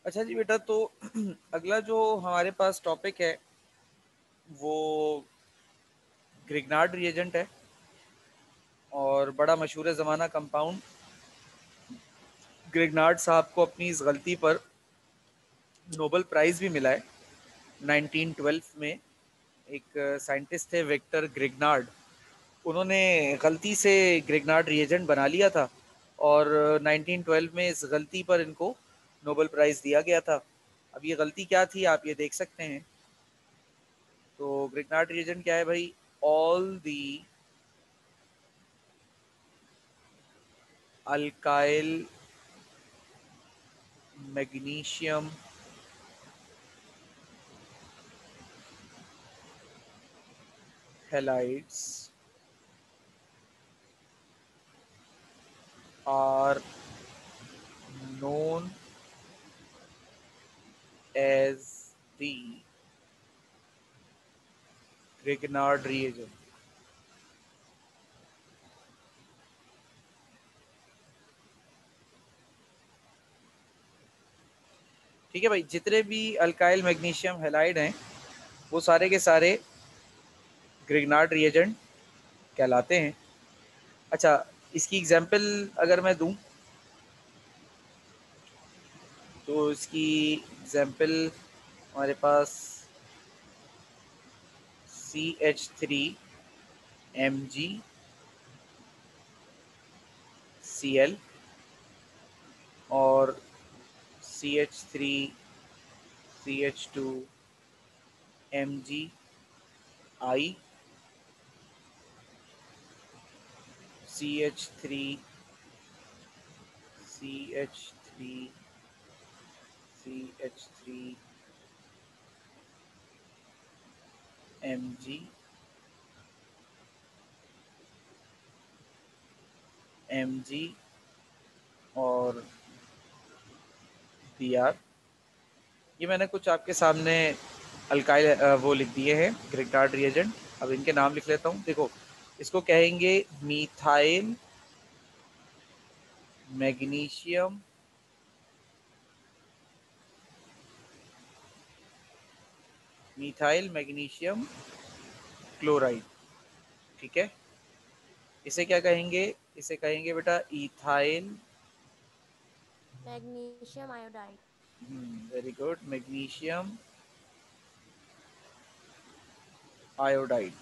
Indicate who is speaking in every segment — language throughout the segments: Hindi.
Speaker 1: अच्छा जी बेटा, तो अगला जो हमारे पास टॉपिक है वो ग्रिग्नार्ड रिएजेंट है और बड़ा मशहूर ज़माना कंपाउंड। ग्रिग्नार्ड साहब को अपनी इस गलती पर नोबेल प्राइज़ भी मिला है 1912 में। एक साइंटिस्ट थे विक्टर ग्रिग्नार्ड, उन्होंने गलती से ग्रिग्नार्ड रिएजेंट बना लिया था और 1912 में इस गलती पर इनको नोबेल प्राइज़ दिया गया था। अब ये गलती क्या थी आप ये देख सकते हैं। तो ग्रिग्नार्ड रिएजेंट क्या है भाई? All the alkyl magnesium halides are known as the Grignard reagent। ठीक है भाई, जितने भी अल्काइल मैग्नीशियम हैलाइड हैं वो सारे के सारे ग्रिग्नार्ड रिएजेंट कहलाते हैं। अच्छा, इसकी एग्जांपल अगर मैं दूं तो इसकी एग्जांपल हमारे पास CH3MgCl और CH3CH2MgI, CH3CH3MgMg और Br। ये मैंने कुछ आपके सामने अल्काइल वो लिख दिए हैं ग्रिग्नार्ड रिएजेंट। अब इनके नाम लिख लेता हूँ। देखो, इसको कहेंगे मीथाइल मैग्नीशियम क्लोराइड। ठीक है, इसे क्या कहेंगे? इसे कहेंगे बेटा ethyl.
Speaker 2: Magnesium iodide.
Speaker 1: Very good, magnesium iodide.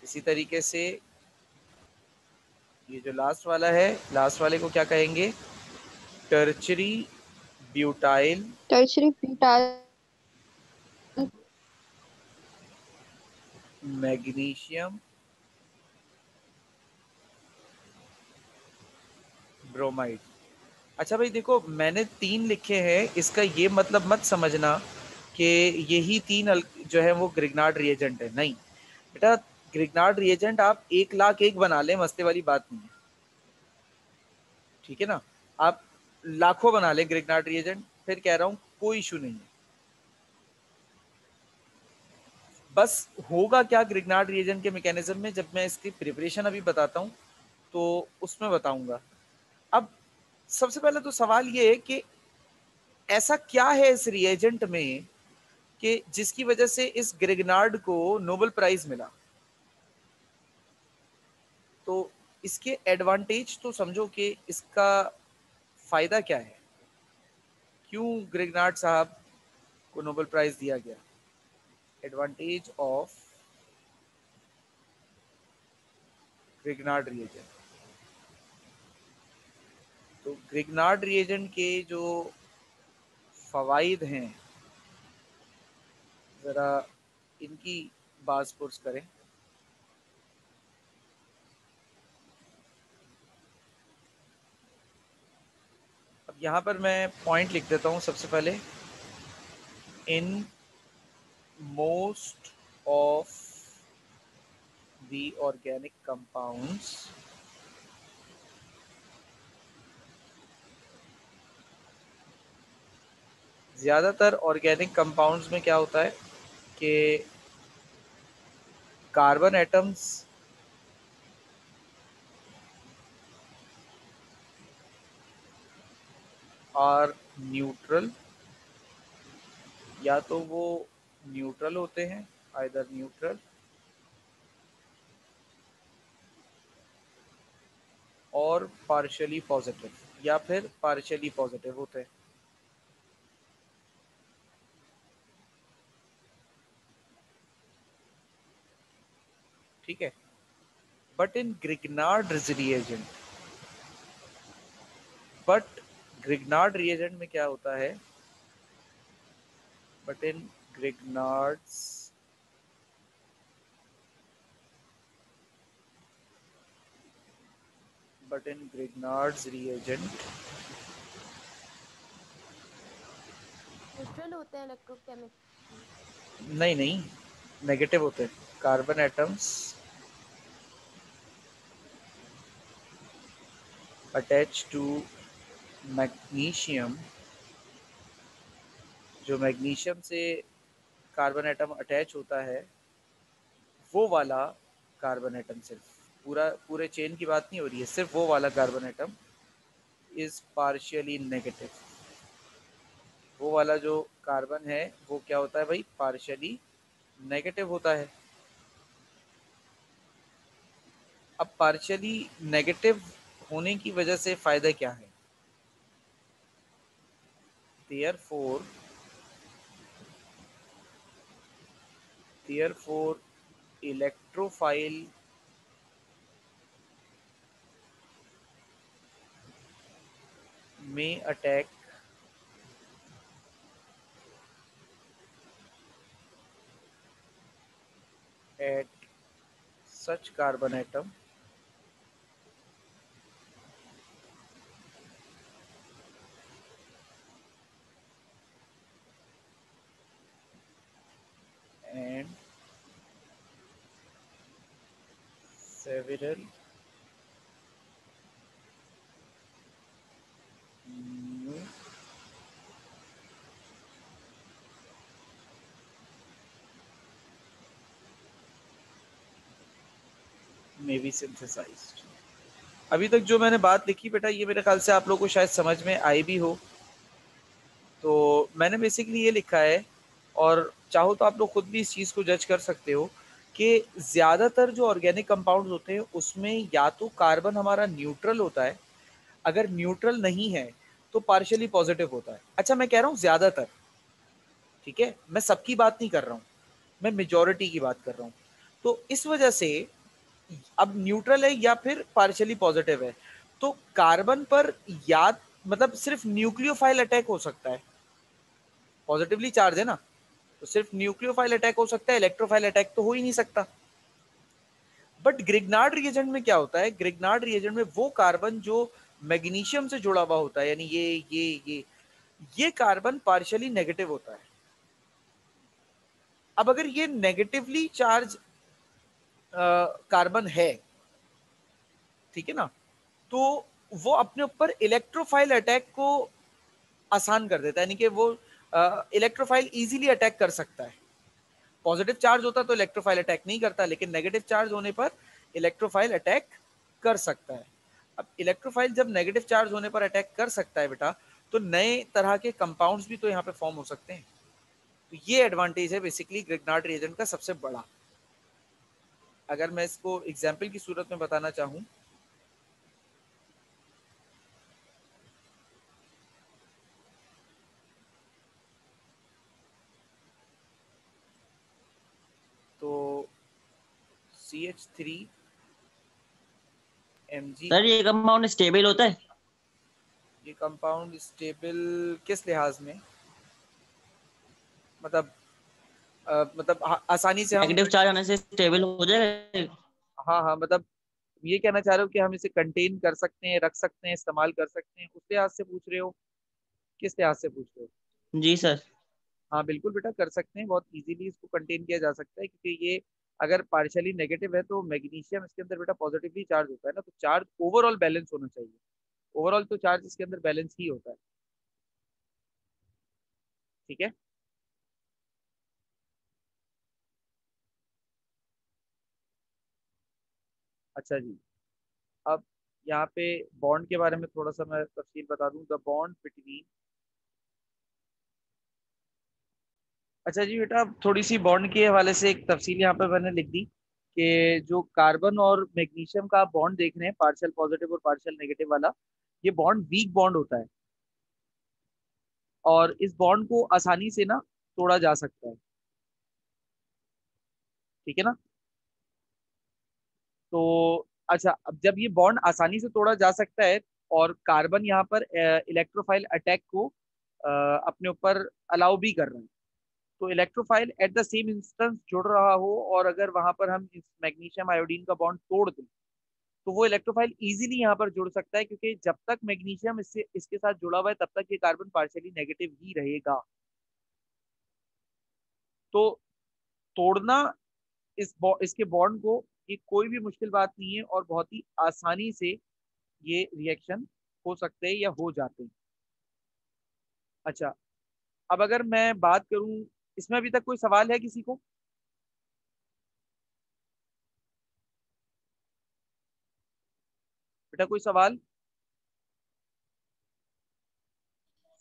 Speaker 1: इसी तरीके से ये जो लास्ट वाला है, लास्ट वाले को क्या कहेंगे? Tertiary butyl
Speaker 3: tertiary butyl
Speaker 1: magnesium bromide. अच्छा भाई देखो, मैंने 3 लिखे हैं, इसका ये मतलब मत समझना कि यही 3 जो है वो ग्रिग्नार्ड रिएजेंट है। नहीं बेटा, ग्रिग्नार्ड रिएजेंट आप 1,00,001 बना लें, मसले वाली बात नहीं है। ठीक है ना? आप लाखों बना लें ग्रिग्नार्ड रिएजेंट, फिर कह रहा हूँ कोई इशू नहीं है। बस होगा क्या ग्रिग्नार्ड रिएजेंट के मैकेनिज्म में, जब मैं इसकी प्रिपरेशन अभी बताता हूँ तो उसमें बताऊंगा। अब सबसे पहले तो सवाल ये है कि ऐसा क्या है इस रिएजेंट में कि जिसकी वजह से इस ग्रिग्नार्ड को नोबेल प्राइज मिला। तो इसके एडवांटेज तो समझो कि इसका फायदा क्या है, क्यों ग्रिग्नार्ड साहब को नोबेल प्राइज दिया गया। Advantage of Grignard reagent. तो ग्रिग्नार्ड रिएजेंट के जो फवाइद हैं, जरा इनकी बात पुरस करें। अब यहाँ पर मैं पॉइंट लिख देता हूँ सबसे पहले। In most of the organic compounds ज़्यादातर ऑर्गेनिक कंपाउंड्स में क्या होता है कि कार्बन एटम्स आर न्यूट्रल, या तो वो न्यूट्रल होते हैं, आइदर न्यूट्रल और पार्शियली पॉजिटिव, या फिर पार्शियली पॉजिटिव होते हैं। ठीक है, but in Grignard reagent, but Grignard reagent में क्या होता है, but in Grignard's but in Grignard's reagent,
Speaker 2: neutral होते हैं इलेक्ट्रोकेमिकली।
Speaker 1: नहीं नहीं, नेगेटिव होते हैं। Carbon atoms attach to magnesium, जो मैग्नीशियम से कार्बन एटम अटैच होता है, वो वाला कार्बन एटम, सिर्फ पूरे चेन की बात नहीं हो रही है, सिर्फ वो वाला carbon atom is partially negative. वो वाला जो कार्बन है वो क्या होता है भाई, पार्शियली नेगेटिव होता है। अब पार्शियली नेगेटिव होने की वजह से फायदा क्या है, therefore therefore electrophile may attack at such carbon atom and several new may be synthesized। अभी तक जो मैंने बात लिखी बेटा, ये मेरे ख्याल से आप लोगों को शायद समझ में आई भी हो। तो मैंने बेसिकली ये लिखा है, और चाहो तो आप लोग खुद भी इस चीज़ को जज कर सकते हो कि ज़्यादातर जो ऑर्गेनिक कंपाउंड्स होते हैं उसमें या तो कार्बन हमारा न्यूट्रल होता है, अगर न्यूट्रल नहीं है तो पार्शियली पॉजिटिव होता है। अच्छा, मैं कह रहा हूँ ज़्यादातर, ठीक है, मैं सबकी बात नहीं कर रहा हूँ, मैं मेजॉरिटी की बात कर रहा हूँ। तो इस वजह से अब न्यूट्रल है या फिर पार्शियली पॉजिटिव है, तो कार्बन पर या मतलब सिर्फ न्यूक्लियोफाइल अटैक हो सकता है, पॉजिटिवली चार्ज है ना, तो सिर्फ न्यूक्लियोफाइल अटैक हो सकता है, इलेक्ट्रोफाइल अटैक तो हो ही नहीं सकता। बट ग्रिग्नार्ड रिएजेंट में क्या होता है, ग्रिग्नार्ड रिएजेंट में वो कार्बन जो मैग्नीशियम से जुड़ा हुआ होता है, यानी ये कार्बन पार्शियली नेगेटिव होता है। अब अगर ये नेगेटिवली चार्ज कार्बन है, ठीक है ना, तो वो अपने ऊपर इलेक्ट्रोफाइल अटैक को आसान कर देता है, यानी कि वो इलेक्ट्रोफाइल इजीली अटैक कर सकता है। पॉजिटिव चार्ज होता तो इलेक्ट्रोफाइल अटैक नहीं करता, लेकिन नेगेटिव चार्ज होने पर इलेक्ट्रोफाइल अटैक कर सकता है। अब इलेक्ट्रोफाइल जब नेगेटिव चार्ज होने पर अटैक कर सकता है बेटा, तो नए तरह के कंपाउंड्स भी तो यहाँ पे फॉर्म हो सकते हैं। तो ये एडवांटेज है बेसिकली ग्रिग्नार्ड रिएजेंट का सबसे बड़ा। अगर मैं इसको एग्जाम्पल की सूरत में बताना चाहूँ, तो CH3 Mg,
Speaker 3: सर ये कंपाउंड स्टेबल होता है?
Speaker 1: ये कंपाउंड स्टेबल किस लिहाज में, मतलब मतलब आसानी से हम,
Speaker 3: नेगेटिव चार्ज आने से स्टेबल हो जाएगा?
Speaker 1: हाँ हाँ, मतलब ये कहना चाह रहे हो कि हम इसे कंटेन कर सकते हैं, रख सकते हैं, इस्तेमाल कर सकते हैं, उस लिहाज से पूछ रहे हो, किस लिहाज से पूछ रहे हो?
Speaker 3: जी सर।
Speaker 1: हाँ बिल्कुल बेटा, कर सकते हैं, बहुत इजीली इसको कंटेन किया जा सकता है, क्योंकि ये अगर पार्शियली नेगेटिव है तो मैग्नीशियम इसके अंदर बेटा पॉजिटिवली चार्ज होता है ना, तो चार्ज ओवरऑल बैलेंस होना चाहिए। ओवरऑल तो चार्ज इसके अंदर बैलेंस ही होता है। ठीक है, अच्छा जी। अब यहाँ पे बॉन्ड के बारे में थोड़ा सा मैं तफसील बता दूं। द बॉन्ड बिटवीन, अच्छा जी बेटा, अब थोड़ी सी बॉन्ड के हवाले से एक तफसील यहाँ पे मैंने लिख दी कि जो कार्बन और मैग्नीशियम का आप बॉन्ड देख रहे हैं, पार्शियल पॉजिटिव और पार्शियल नेगेटिव वाला, ये बॉन्ड वीक बॉन्ड होता है और इस बॉन्ड को आसानी से ना तोड़ा जा सकता है। ठीक है ना? तो अच्छा, अब जब ये बॉन्ड आसानी से तोड़ा जा सकता है और कार्बन यहाँ पर इलेक्ट्रोफाइल अटैक को अपने ऊपर अलाउ भी कर रहे हैं, तो electrophile at the same instance जुड़ रहा हो और अगर वहां पर हम इस मैग्नीशियम आयोडीन का बॉन्ड तोड़ दें तो वो इलेक्ट्रोफाइल इजीली यहाँ पर जुड़ सकता है, क्योंकि जब तक मैग्नीशियम इसके साथ जुड़ा हुआ है तब तक ये कार्बन पार्शियली नेगेटिव ही रहेगा। तो तोड़ना इसके बॉन्ड को ये कोई भी मुश्किल बात नहीं है और बहुत ही आसानी से ये रिएक्शन हो सकते हैं या हो जाते हैं। अच्छा, अब अगर मैं बात करूं, इसमें अभी तक कोई सवाल है किसी को? बेटा कोई सवाल?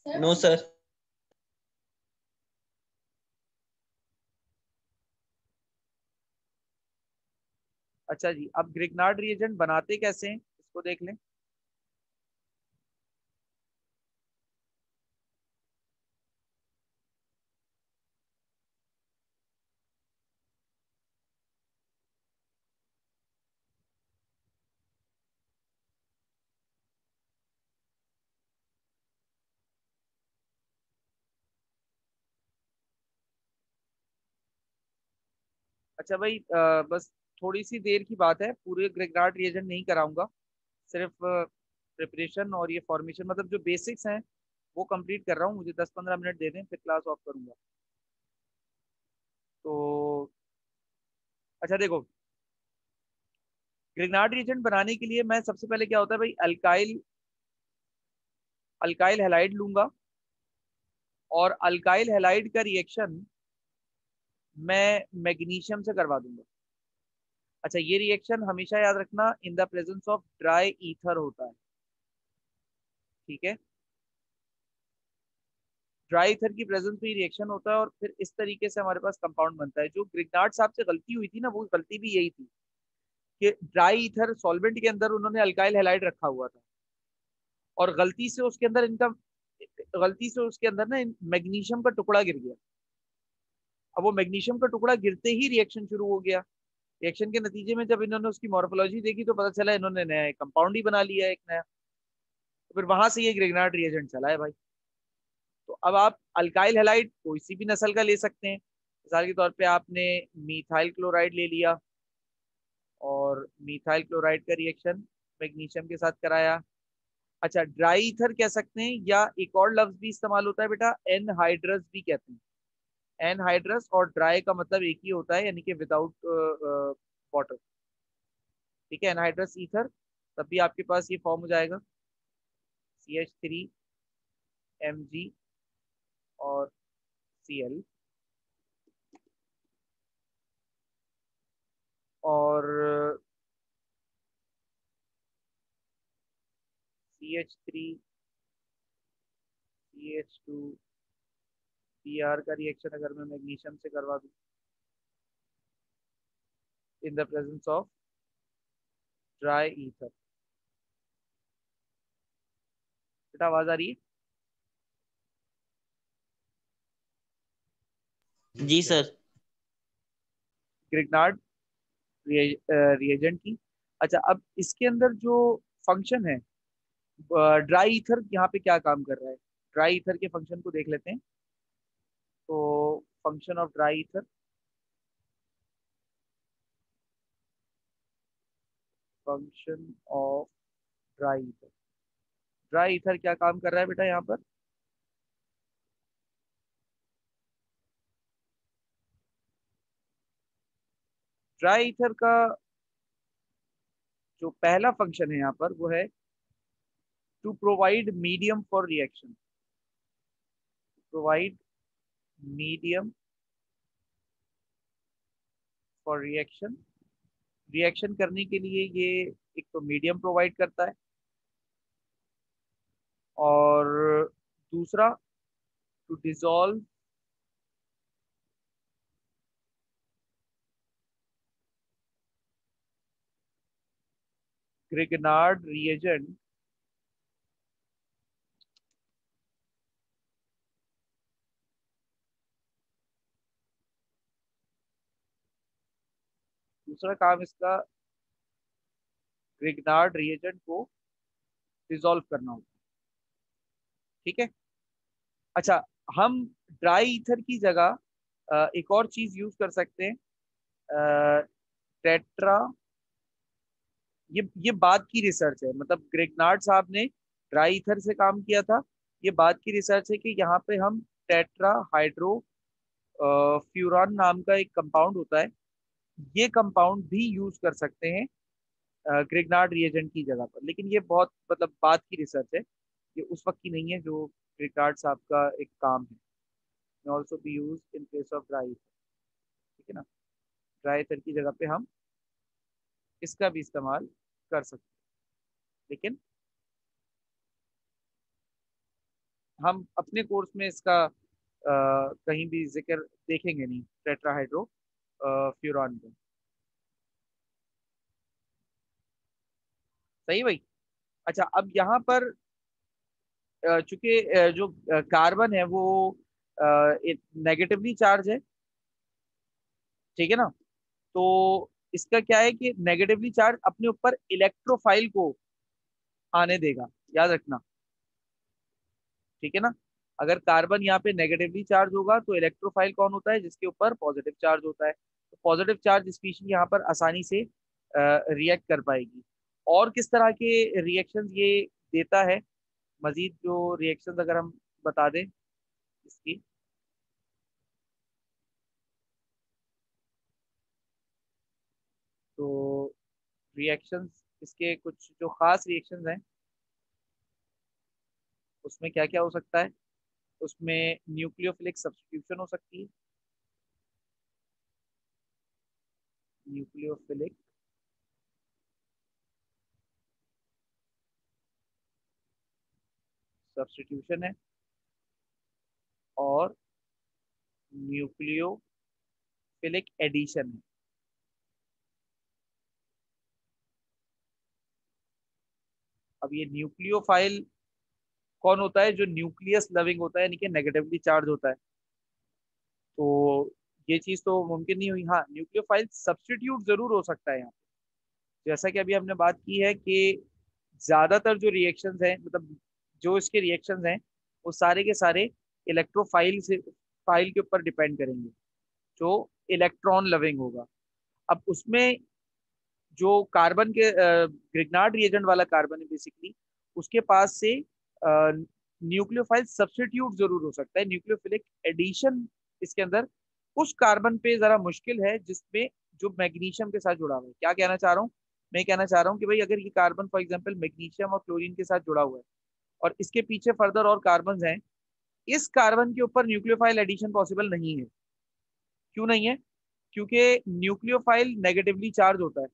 Speaker 3: No sir.
Speaker 1: अच्छा जी, अब ग्रिग्नार्ड रिएजेंट बनाते कैसे हैं इसको देख लें। अच्छा भाई, बस थोड़ी सी देर की बात है, पूरे ग्रिग्नार्ड रिएजेंट नहीं कराऊंगा, सिर्फ प्रिपरेशन और ये फॉर्मेशन मतलब जो बेसिक्स हैं वो कंप्लीट कर रहा हूँ। मुझे 10-15 मिनट दे दें, फिर क्लास ऑफ करूंगा। तो अच्छा देखो, ग्रिग्नार्ड रिएजेंट बनाने के लिए मैं सबसे पहले क्या होता है भाई, अल्काइल अल्काइल हैलाइड लूंगा और अल्काइल हैलाइड का रिएक्शन मैं मैग्नीशियम से करवा दूंगा। अच्छा, ये रिएक्शन हमेशा याद रखना in the presence of dry ether होता है। ठीक है? ड्राई ईथर की प्रेजेंस में रिएक्शन होता है और फिर इस तरीके से हमारे पास कंपाउंड बनता है। जो ग्रिग्नार्ड साहब से गलती हुई थी ना, वो गलती भी यही थी कि ड्राई ईथर सॉल्वेंट के अंदर उन्होंने अल्काइल हैलाइड रखा हुआ था और गलती से उसके अंदर ना मैग्नीशियम का टुकड़ा गिर गया। अब वो मैग्नीशियम का टुकड़ा गिरते ही रिएक्शन शुरू हो गया। रिएक्शन के नतीजे में जब इन्होंने उसकी मॉर्फोलॉजी देखी तो पता चला इन्होंने नया कंपाउंड ही बना लिया है, एक नया। तो फिर वहां से ये ग्रिग्नार्ड रिएजेंट चला है भाई। तो अब आप अल्काइल हैलाइड कोई सी भी नस्ल का ले सकते हैं। मिसाल के तौर पे आपने मीथाइल क्लोराइड ले लिया और मीथाइल क्लोराइड का रिएक्शन मैग्नीशियम के साथ कराया। अच्छा, ड्राई ईथर कह सकते हैं या एक और लफ्ज भी इस्तेमाल होता है बेटा, एनहाइड्रस भी कहते हैं। एनहाइड्रस और ड्राई का मतलब एक ही होता है, यानी कि विदाउट वाटर। ठीक है? एनहाइड्रस ईथर, तब भी आपके पास ये फॉर्म हो जाएगा CH3Mg और Cl। और CH3CH2Br का रिएक्शन अगर मैं मैग्नीशियम से करवा दूं in the presence of dry ether. बेटा आवाज आ रही है?
Speaker 3: जी सर।
Speaker 1: ग्रिग्नार्ड रिएजेंट की। अच्छा, अब इसके अंदर जो फंक्शन है, ड्राई ईथर यहाँ पे क्या काम कर रहा है, ड्राई ईथर के फंक्शन को देख लेते हैं। तो function of dry ether, function of dry ether, dry ether क्या काम कर रहा है बेटा यहाँ पर? ड्राई ईथर का जो पहला फंक्शन है यहाँ पर वो है to provide medium for reaction, provide medium for reaction reaction करने के लिए ये एक तो मीडियम प्रोवाइड करता है, और दूसरा टू डिसॉल्व ग्रिगनार्ड रिएजेंट दूसरा काम इसका ग्रिगनार्ड रिएजेंट को डिसॉल्व करना होता है। ठीक है। अच्छा, हम ड्राई ईथर की जगह एक और चीज यूज कर सकते हैं, टेट्रा। ये बाद की रिसर्च है, मतलब ग्रिगनार्ड साहब ने ड्राई ईथर से काम किया था। ये बाद की रिसर्च है कि यहाँ पे हम टेट्रा हाइड्रो फ्यूरान नाम का एक कंपाउंड होता है, ये कंपाउंड भी यूज कर सकते हैं ग्रिगनार्ड रिएजेंट की जगह पर। लेकिन ये बहुत मतलब बाद की रिसर्च है, ये उस वक्त की नहीं है जो ग्रिगनार्ड साहब का एक काम है। Also be use in place of dry. ठीक है ना, ड्राई ईथर की जगह पे हम इसका भी इस्तेमाल कर सकते हैं, लेकिन हम अपने कोर्स में इसका कहीं भी जिक्र देखेंगे नहीं, टेट्राहाइड्रो फ्यूरॉन का। सही भाई। अच्छा, अब यहाँ पर चूंकि जो कार्बन है वो नेगेटिवली चार्ज है, ठीक है ना, तो इसका क्या है कि नेगेटिवली चार्ज अपने ऊपर इलेक्ट्रोफाइल को आने देगा, याद रखना। ठीक है ना, अगर कार्बन यहाँ पे नेगेटिवली चार्ज होगा तो इलेक्ट्रोफाइल कौन होता है, जिसके ऊपर पॉजिटिव चार्ज होता है। तो पॉजिटिव चार्ज स्पीशीज यहाँ पर आसानी से रिएक्ट कर पाएगी। और किस तरह के रिएक्शंस ये देता है, मजीद जो रिएक्शंस अगर हम बता दें इसकी, तो रिएक्शंस इसके कुछ जो खास रिएक्शंस हैं उसमें क्या क्या हो सकता है, उसमें न्यूक्लियोफिलिक सब्स्टिट्यूशन हो सकती है। न्यूक्लियोफिलिक सब्स्टिट्यूशन है, और न्यूक्लियोफिलिक एडिशन है। अब ये न्यूक्लियोफाइल कौन होता है, जो न्यूक्लियस लविंग होता है, यानी कि नेगेटिवली चार्ज होता है। तो ये चीज तो मुमकिन नहीं हुई। हाँ, न्यूक्लियोफाइल सब्स्टिट्यूट जरूर हो सकता है यहाँ पे। जैसा कि अभी हमने बात की है कि ज्यादातर जो रिएक्शंस हैं, मतलब जो इसके रिएक्शंस हैं, वो सारे के सारे इलेक्ट्रोफाइल से फाइल के ऊपर डिपेंड करेंगे, जो इलेक्ट्रॉन लविंग होगा। अब उसमें जो कार्बन के ग्रिग्नार्ड रिएजेंट वाला कार्बन है बेसिकली, उसके पास से न्यूक्लियोफाइल सब्स्टिट्यूट जरूर हो सकता है, न्यूक्लियोफिलिक एडिशन इसके अंदर उस कार्बन पे जरा मुश्किल है जिसमें जो मैग्नीशियम के साथ जुड़ा हुआ है। क्या कहना चाह रहा हूँ, मैं कहना चाह रहा हूँ कि भाई अगर ये कार्बन फॉर एग्जांपल मैग्नीशियम और क्लोरीन के साथ जुड़ा हुआ है, और इसके पीछे फर्दर और कार्बन हैं, इस कार्बन के ऊपर न्यूक्लियोफाइल एडिशन पॉसिबल नहीं है। क्यों नहीं है? क्योंकि न्यूक्लियोफाइल नेगेटिवली चार्ज होता है,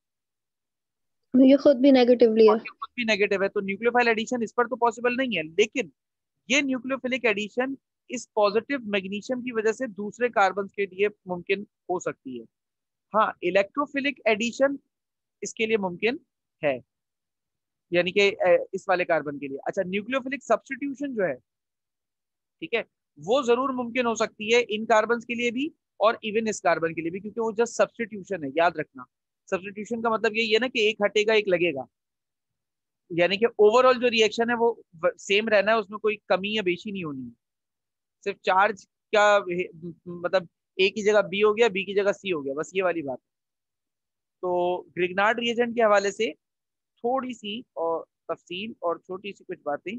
Speaker 2: ये खुद भी नेगेटिवली
Speaker 1: और
Speaker 2: है।
Speaker 1: ये खुद भी नेगेटिव है, तो न्यूक्लियोफाइल एडिशन इस पर तो पॉसिबल नहीं है। लेकिन ये न्यूक्लियोफिलिक एडिशन इस पॉजिटिव मैग्नीशियम की वजह से दूसरे कार्बन के लिए मुमकिन हो सकती है। हाँ, इलेक्ट्रोफिलिक एडिशन इसके लिए मुमकिन है, यानी कि इस वाले कार्बन के लिए। अच्छा, न्यूक्लियोफिलिक सब्स्टिट्यूशन जो है, ठीक है, वो जरूर मुमकिन हो सकती है इन कार्बन के लिए भी, और इवन इस कार्बन के लिए भी, क्योंकि वो जस्ट सब्स्टिट्यूशन है, याद रखना। सब्स्टिट्यूशन का मतलब यही है ना कि एक हटेगा एक लगेगा, यानी कि ओवरऑल जो रिएक्शन है वो सेम रहना है, उसमें कोई कमी या बेशी नहीं होनी है। सिर्फ चार्ज का मतलब ए की जगह बी हो गया, बी की जगह सी हो गया, बस ये वाली बात। तो ग्रिग्नार्ड रिएजेंट के हवाले से थोड़ी सी और तफसील और छोटी सी कुछ बातें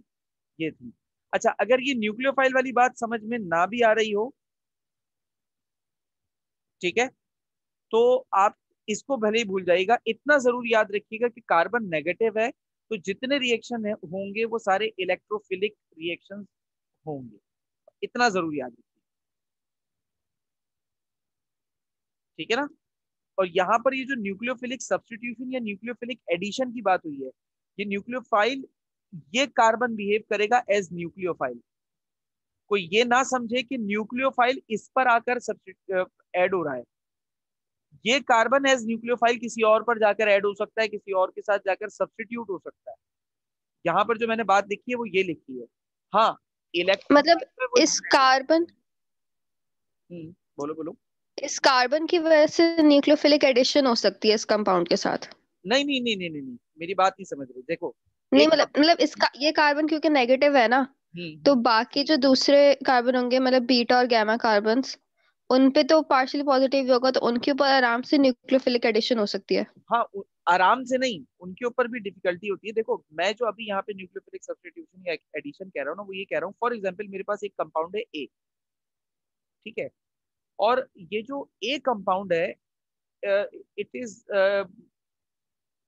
Speaker 1: ये थी। अच्छा, अगर ये न्यूक्लियोफाइल वाली बात समझ में ना भी आ रही हो, ठीक है, तो आप इसको भले ही भूल जाइएगा, इतना जरूर याद रखिएगा कि कार्बन नेगेटिव है, तो जितने रिएक्शन है होंगे वो सारे इलेक्ट्रोफिलिक रिएक्शन होंगे, इतना जरूर याद रखिए। ठीक है ना। और यहाँ पर ये जो न्यूक्लियोफिलिक सब्स्टिट्यूशन या न्यूक्लियोफिलिक एडिशन की बात हुई है, ये न्यूक्लियोफाइल, ये कार्बन बिहेव करेगा एज न्यूक्लियोफाइल। कोई ये ना समझे कि न्यूक्लियोफाइल इस पर आकर ऐड हो रहा है। ये कार्बन एज न्यूक्लियोफाइल किसी और पर जाकर ऐड हो सकता है, किसी और के साथ जाकर सब्स्टिट्यूट हो सकता है। यहाँ पर जो मैंने बात लिखी है वो ये लिखी है। हाँ,
Speaker 2: मतलब
Speaker 1: इलेक्ट्रोफाइल वो
Speaker 2: इस कार्बन
Speaker 1: बोलो बोलो।
Speaker 2: इस कार्बन की वजह से न्यूक्लियोफिलिक एडिशन हो सकती है इस कंपाउंड के साथ।
Speaker 1: नहीं नहीं नहीं नहीं नहीं नहीं, मेरी बात नहीं समझ रहे। देखो,
Speaker 2: नहीं,
Speaker 1: एक
Speaker 2: मतलब इसका ये कार्बन क्योंकि नेगेटिव है ना, तो बाकी जो दूसरे कार्बन होंगे मतलब बीटा और गामा कार्बन्स, उन पे तो पार्शियली पॉजिटिव होगा, तो उनके ऊपर आराम से न्यूक्लियोफिलिक एडिशन हो सकती है।
Speaker 1: हाँ, आराम से नहीं, उनके ऊपर भी डिफिकल्टी होती है। देखो, मैं जो अभी यहाँ पे न्यूक्लियोफिलिक सब्स्टिट्यूशन या एडिशन कह रहा हूँ ना, वो ये कह रहा हूँ, फॉर एग्जांपल मेरे पास एक कंपाउंड है ए, ठीक है, और ये जो ए कंपाउंड है, इट इज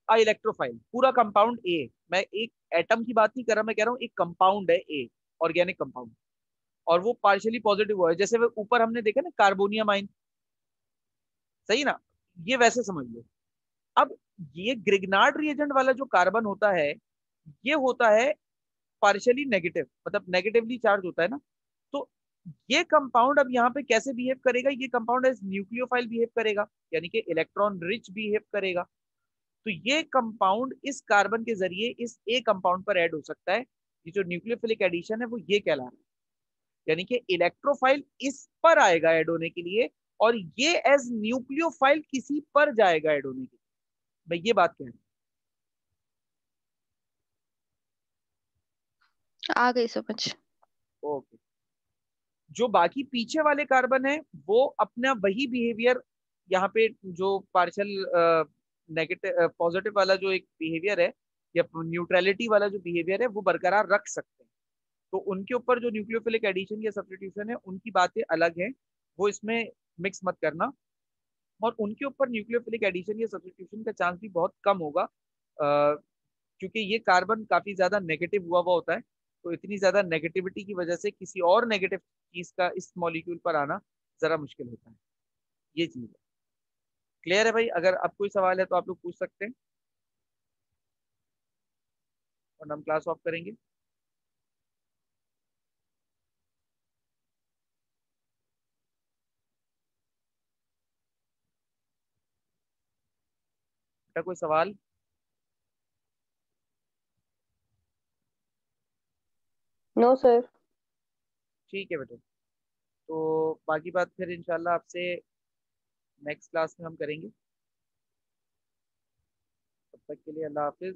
Speaker 1: इलेक्ट्रोफाइल, पूरा कंपाउंड ए। मैं एक एटम की बात नहीं कर रहा, मैं कह रहा हूँ एक कंपाउंड है ए, ऑर्गेनिक कंपाउंड, और वो पार्शियली पॉजिटिव हुआ है। जैसे वो ऊपर हमने देखा ना, कार्बोनियम आइन, सही ना, ये वैसे समझ लो। अब ये ग्रिग्नार्ड रिएजेंट वाला जो कार्बन होता है, ये होता है पार्शियली नेगेटिव, मतलब नेगेटिवली चार्ज होता है ना। तो ये कंपाउंड अब यहाँ पे कैसे बिहेव करेगा, ये कंपाउंड एज न्यूक्लियोफाइल बिहेव करेगा, यानी कि इलेक्ट्रॉन रिच बिहेव करेगा। तो ये कंपाउंड इस कार्बन के जरिए इस ए कंपाउंड पर ऐड हो सकता है। ये जो न्यूक्लियोफिलिक एडिशन है वो ये कहला रहा है, यानी कि इलेक्ट्रोफाइल इस पर आएगा ऐड होने के लिए, और ये एज न्यूक्लियोफाइल किसी पर जाएगा ऐड होने के लिए। मैं ये बात कह रहा
Speaker 2: आ गई समझ।
Speaker 1: हूँ। ओके, जो बाकी पीछे वाले कार्बन है वो अपना वही बिहेवियर यहाँ पे, जो पार्शियल नेगेटिव पॉजिटिव वाला जो एक बिहेवियर है, या न्यूट्रलिटी वाला जो बिहेवियर है, वो बरकरार रख सकते हैं। तो उनके ऊपर जो न्यूक्लियोफिलिक एडिशन या सब्स्टिट्यूशन है, उनकी बातें अलग हैं, वो इसमें मिक्स मत करना। और उनके ऊपर न्यूक्लियोफिलिक एडिशन या सब्स्टिट्यूशन का चांस भी बहुत कम होगा, क्योंकि ये कार्बन काफी ज्यादा नेगेटिव हुआ हुआ होता है। तो इतनी ज्यादा नेगेटिविटी की वजह से किसी और नेगेटिव चीज का इस मॉलिक्यूल पर आना जरा मुश्किल होता है। ये चीज है। क्लियर है भाई? अगर अब कोई सवाल है तो आप लोग पूछ सकते हैं, और हम क्लास ऑफ करेंगे। बेटा कोई सवाल?
Speaker 2: No sir.
Speaker 1: ठीक है बेटा, तो बाकी बात फिर इंशाल्लाह आपसे नेक्स्ट क्लास में हम करेंगे। तब तक के लिए अल्लाह हाफिज।